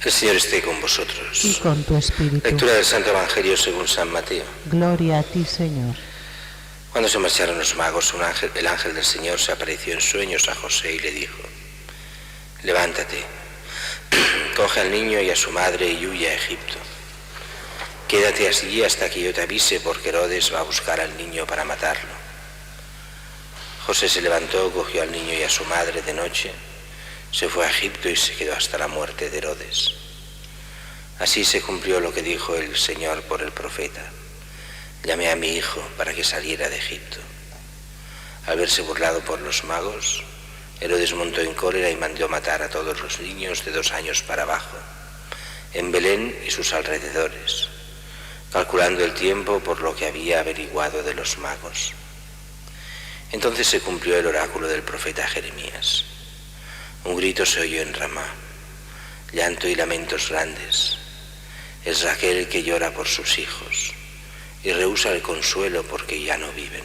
El Señor esté con vosotros. Y con tu espíritu. Lectura del Santo Evangelio según San Mateo. Gloria a ti, Señor. Cuando se marcharon los magos, el ángel del Señor se apareció en sueños a José y le dijo: levántate, coge al niño y a su madre y huye a Egipto. Quédate allí hasta que yo te avise, porque Herodes va a buscar al niño para matarlo. José se levantó, cogió al niño y a su madre de noche, se fue a Egipto y se quedó hasta la muerte de Herodes. Así se cumplió lo que dijo el Señor por el profeta: llamé a mi hijo para que saliera de Egipto. Al verse burlado por los magos, Herodes montó en cólera y mandó matar a todos los niños de 2 años para abajo, en Belén y sus alrededores, calculando el tiempo por lo que había averiguado de los magos. Entonces se cumplió el oráculo del profeta Jeremías. Un grito se oyó en Ramá, llanto y lamentos grandes. Es Raquel que llora por sus hijos y rehúsa el consuelo porque ya no viven.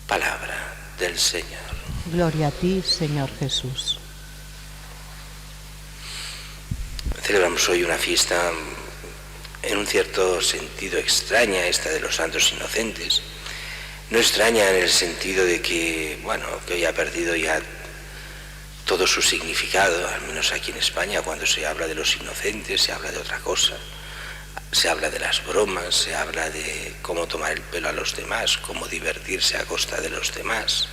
Palabra del Señor. Gloria a ti, Señor Jesús. Celebramos hoy una fiesta en un cierto sentido extraña, esta de los santos inocentes. No extraña en el sentido de que, que hoy ha perdido ya todo su significado, al menos aquí en España. Cuando se habla de los inocentes se habla de otra cosa. Se habla de las bromas, se habla de cómo tomar el pelo a los demás, cómo divertirse a costa de los demás.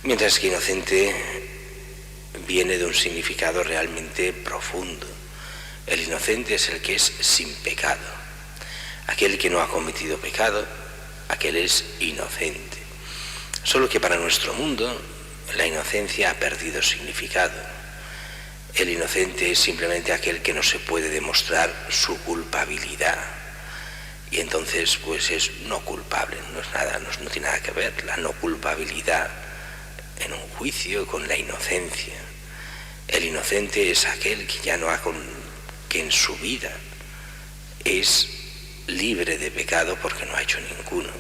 Mientras que inocente viene de un significado realmente profundo. El inocente es el que es sin pecado. Aquel que no ha cometido pecado, aquel es inocente. Solo que para nuestro mundo la inocencia ha perdido significado. El inocente es simplemente aquel que no se puede demostrar su culpabilidad. Y entonces pues es no culpable, no es nada, no tiene nada que ver la no culpabilidad en un juicio con la inocencia. El inocente es aquel que ya no ha que en su vida es libre de pecado porque no ha hecho ninguno.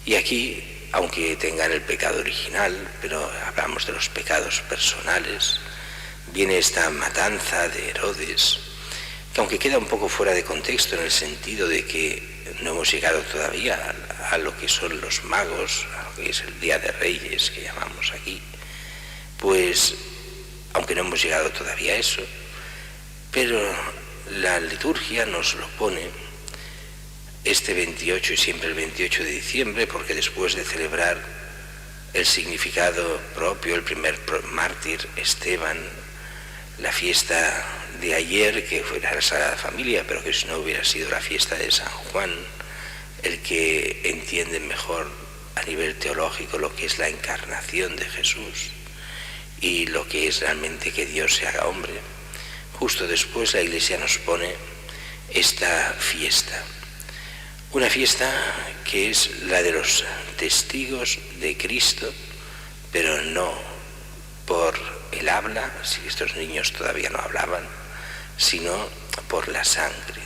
Y aquí, aunque tengan el pecado original, pero hablamos de los pecados personales, viene esta matanza de Herodes, que aunque queda un poco fuera de contexto en el sentido de que no hemos llegado todavía a lo que son los magos, a lo que es el Día de Reyes que llamamos aquí, pues aunque no hemos llegado todavía a eso, pero la liturgia nos lo pone este 28 y siempre el 28 de diciembre, porque después de celebrar el significado propio, el primer mártir, Esteban, la fiesta de ayer, que fue la Sagrada Familia, pero que si no hubiera sido la fiesta de San Juan, el que entiende mejor a nivel teológico lo que es la encarnación de Jesús y lo que es realmente que Dios se haga hombre. Justo después la Iglesia nos pone esta fiesta, una fiesta que es la de los testigos de Cristo, pero no por el habla, si estos niños todavía no hablaban, sino por la sangre.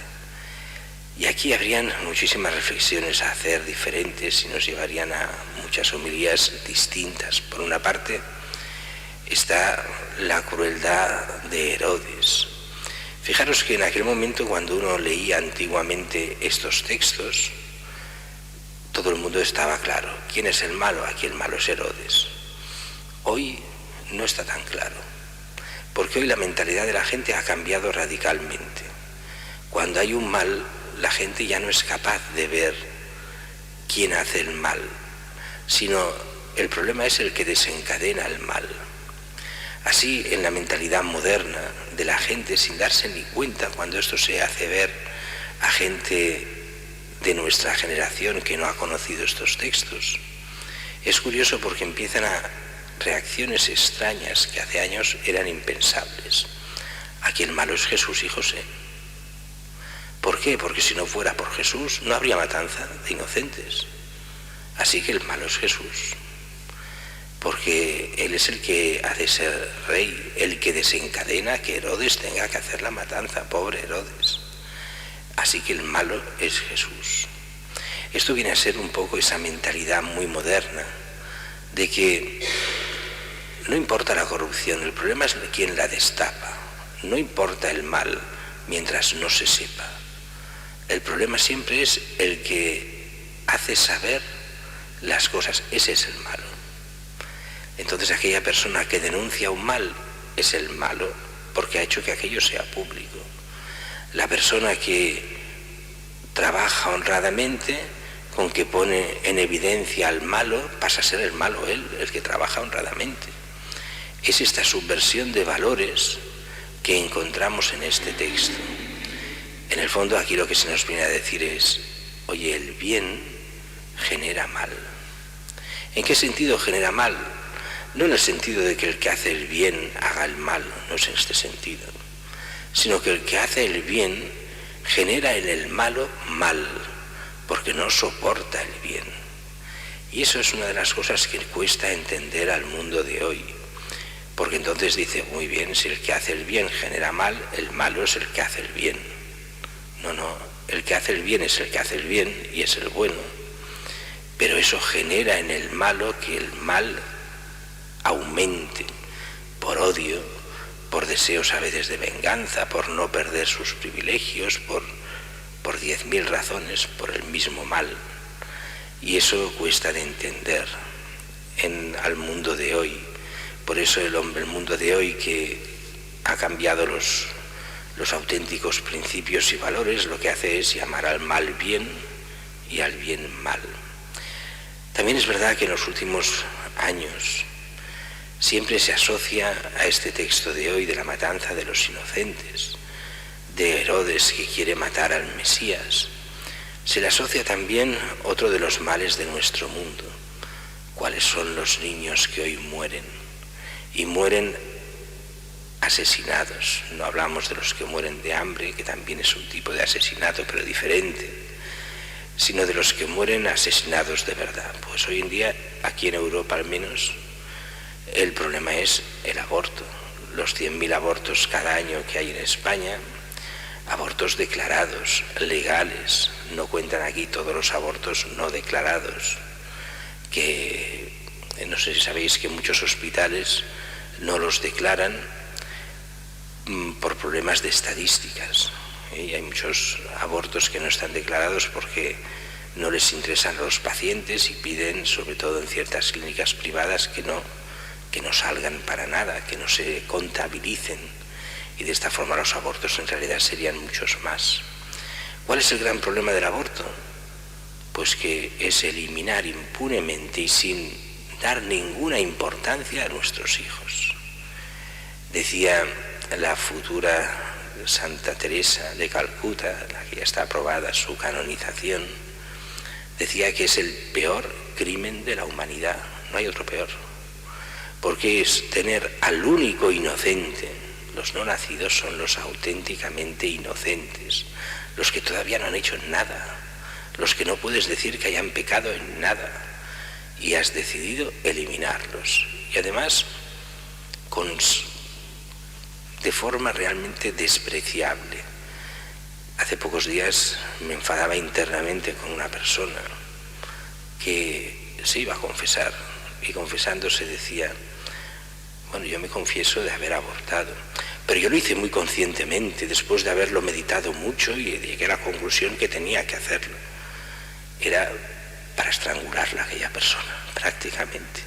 Y aquí habrían muchísimas reflexiones a hacer diferentes y nos llevarían a muchas homilías distintas. Por una parte está la crueldad de Herodes. Fijaros que en aquel momento, cuando uno leía antiguamente estos textos, todo el mundo estaba claro. ¿Quién es el malo? Aquí el malo es Herodes. Hoy no está tan claro, porque hoy la mentalidad de la gente ha cambiado radicalmente. Cuando hay un mal, la gente ya no es capaz de ver quién hace el mal, sino el problema es el que desencadena el mal. Así, en la mentalidad moderna de la gente, sin darse ni cuenta, cuando esto se hace ver a gente de nuestra generación que no ha conocido estos textos, es curioso porque empiezan a reacciones extrañas que hace años eran impensables. Aquí el malo es Jesús y José. ¿Por qué? Porque si no fuera por Jesús no habría matanza de inocentes. Así que el malo es Jesús, porque Él es el que ha de ser rey, el que desencadena que Herodes tenga que hacer la matanza, pobre Herodes. Así que el malo es Jesús. Esto viene a ser un poco esa mentalidad muy moderna de que no importa la corrupción, el problema es quién la destapa. No importa el mal mientras no se sepa. El problema siempre es el que hace saber las cosas. Ese es el malo. Entonces aquella persona que denuncia un mal es el malo porque ha hecho que aquello sea público. La persona que trabaja honradamente, con que pone en evidencia al malo, pasa a ser el malo él, el que trabaja honradamente. Es esta subversión de valores que encontramos en este texto. En el fondo aquí lo que se nos viene a decir es, oye, el bien genera mal. ¿En qué sentido genera mal? No en el sentido de que el que hace el bien haga el mal, no es en este sentido, sino que el que hace el bien genera en el malo mal, porque no soporta el bien. Y eso es una de las cosas que cuesta entender al mundo de hoy, porque entonces dice, muy bien, si el que hace el bien genera mal, el malo es el que hace el bien. No, el que hace el bien es el que hace el bien y es el bueno, pero eso genera en el malo que el mal aumente por odio, por deseos a veces de venganza, por no perder sus privilegios, por 10.000 razones, por el mismo mal. Y eso cuesta de entender al mundo de hoy. Por eso el mundo de hoy, que ha cambiado los auténticos principios y valores, lo que hace es llamar al mal bien y al bien mal. También es verdad que en los últimos años siempre se asocia a este texto de hoy de la matanza de los inocentes, de Herodes que quiere matar al Mesías. Se le asocia también otro de los males de nuestro mundo. ¿Cuáles son los niños que hoy mueren? Y mueren asesinados. No hablamos de los que mueren de hambre, que también es un tipo de asesinato, pero diferente, sino de los que mueren asesinados de verdad. Pues hoy en día, aquí en Europa al menos, el problema es el aborto. Los 100.000 abortos cada año que hay en España, abortos declarados, legales. No cuentan aquí todos los abortos no declarados, que no sé si sabéis que muchos hospitales no los declaran por problemas de estadísticas. Y hay muchos abortos que no están declarados porque no les interesan a los pacientes y piden, sobre todo en ciertas clínicas privadas, que no salgan para nada, que no se contabilicen. Y de esta forma los abortos en realidad serían muchos más. ¿Cuál es el gran problema del aborto? Pues que es eliminar impunemente y sin dar ninguna importancia a nuestros hijos. Decía la futura Santa Teresa de Calcuta, la que ya está aprobada su canonización, decía que es el peor crimen de la humanidad, no hay otro peor, porque es tener al único inocente. Los no nacidos son los auténticamente inocentes, los que todavía no han hecho nada, los que no puedes decir que hayan pecado en nada, y has decidido eliminarlos. Y además, de forma realmente despreciable. Hace pocos días me enfadaba internamente con una persona que se iba a confesar, y confesándose decía, bueno, yo me confieso de haber abortado, pero yo lo hice muy conscientemente, después de haberlo meditado mucho, y llegué a la conclusión que tenía que hacerlo. Era para estrangularla aquella persona, prácticamente.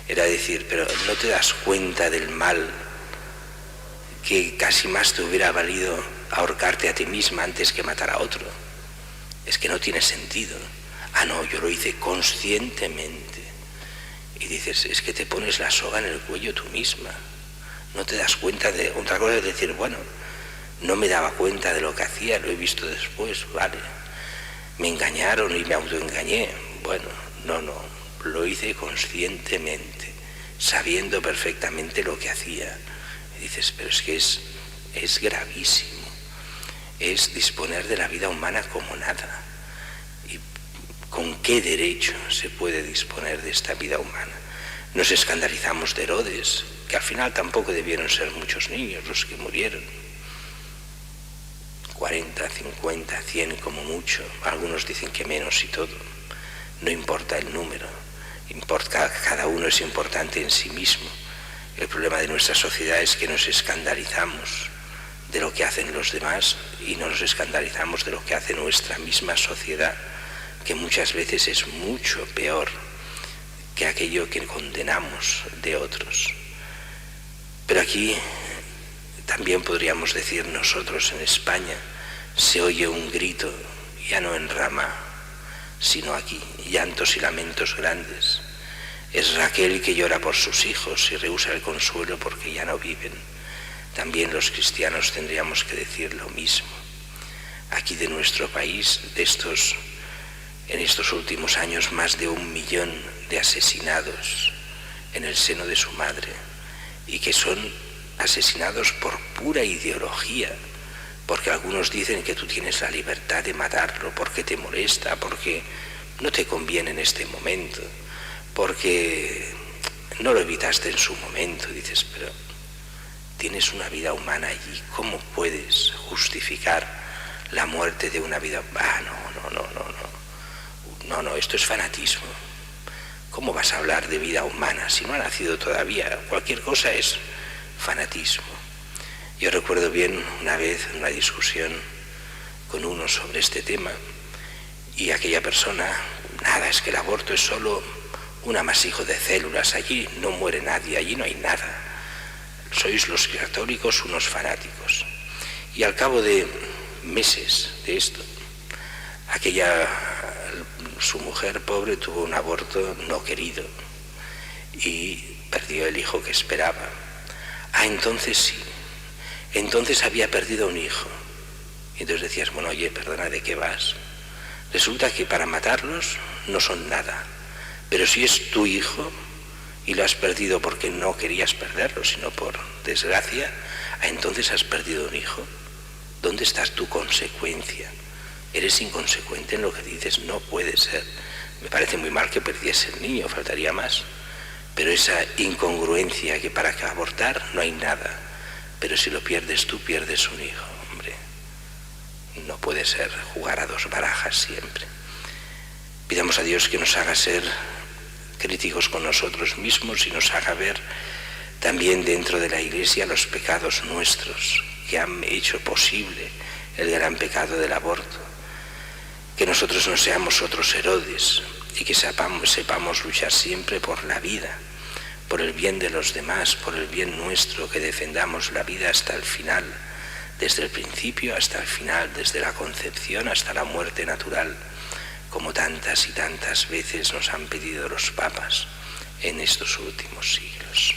Era decir, pero ¿no te das cuenta del mal que casi más te hubiera valido ahorcarte a ti misma antes que matar a otro? Es que no tiene sentido. Ah, no, yo lo hice conscientemente. Y dices, es que te pones la soga en el cuello tú misma. No te das cuenta de... Otra cosa es decir, bueno, no me daba cuenta de lo que hacía, lo he visto después, vale. Me engañaron y me autoengañé. Bueno, no, lo hice conscientemente, sabiendo perfectamente lo que hacía. Y dices, pero es que es gravísimo. Es disponer de la vida humana como nada. ¿Y con qué derecho se puede disponer de esta vida humana? Nos escandalizamos de Herodes, que al final tampoco debieron ser muchos niños los que murieron. 40, 50, 100 como mucho, algunos dicen que menos y todo. No importa el número, cada uno es importante en sí mismo. El problema de nuestra sociedad es que nos escandalizamos de lo que hacen los demás y no nos escandalizamos de lo que hace nuestra misma sociedad, que muchas veces es mucho peor que aquello que condenamos de otros. Pero aquí también podríamos decir nosotros en España, se oye un grito, ya no en Rama, sino aquí, llantos y lamentos grandes. Es Raquel que llora por sus hijos y rehúsa el consuelo porque ya no viven. También los cristianos tendríamos que decir lo mismo. Aquí de nuestro país, en estos últimos años, más de 1 millón de asesinados en el seno de su madre, y que son asesinados por pura ideología, porque algunos dicen que tú tienes la libertad de matarlo, porque te molesta, porque no te conviene en este momento, porque no lo evitaste en su momento. Dices, pero tienes una vida humana allí, ¿cómo puedes justificar la muerte de una vida? No, esto es fanatismo. ¿Cómo vas a hablar de vida humana si no ha nacido todavía? Cualquier cosa es fanatismo. Yo recuerdo bien una vez una discusión con uno sobre este tema, y aquella persona, nada, es que el aborto es solo un amasijo de células, allí no muere nadie, allí no hay nada. Sois los católicos unos fanáticos. Y al cabo de meses de esto, su mujer pobre tuvo un aborto no querido y perdió el hijo que esperaba. Entonces sí, entonces había perdido un hijo. Y entonces decías, bueno, oye, perdona, ¿de qué vas? Resulta que para matarlos no son nada, pero si es tu hijo y lo has perdido porque no querías perderlo, sino por desgracia, entonces has perdido un hijo. ¿Dónde está tu consecuencia? Eres inconsecuente en lo que dices, no puede ser. Me parece muy mal que perdiese el niño, faltaría más. Pero esa incongruencia, que para abortar no hay nada, pero si lo pierdes tú, pierdes un hijo. Hombre, no puede ser jugar a 2 barajas siempre. Pidamos a Dios que nos haga ser críticos con nosotros mismos y nos haga ver también dentro de la Iglesia los pecados nuestros que han hecho posible el gran pecado del aborto. Que nosotros no seamos otros Herodes y que sepamos luchar siempre por la vida, por el bien de los demás, por el bien nuestro, que defendamos la vida hasta el final, desde el principio hasta el final, desde la concepción hasta la muerte natural, como tantas y tantas veces nos han pedido los papas en estos últimos siglos.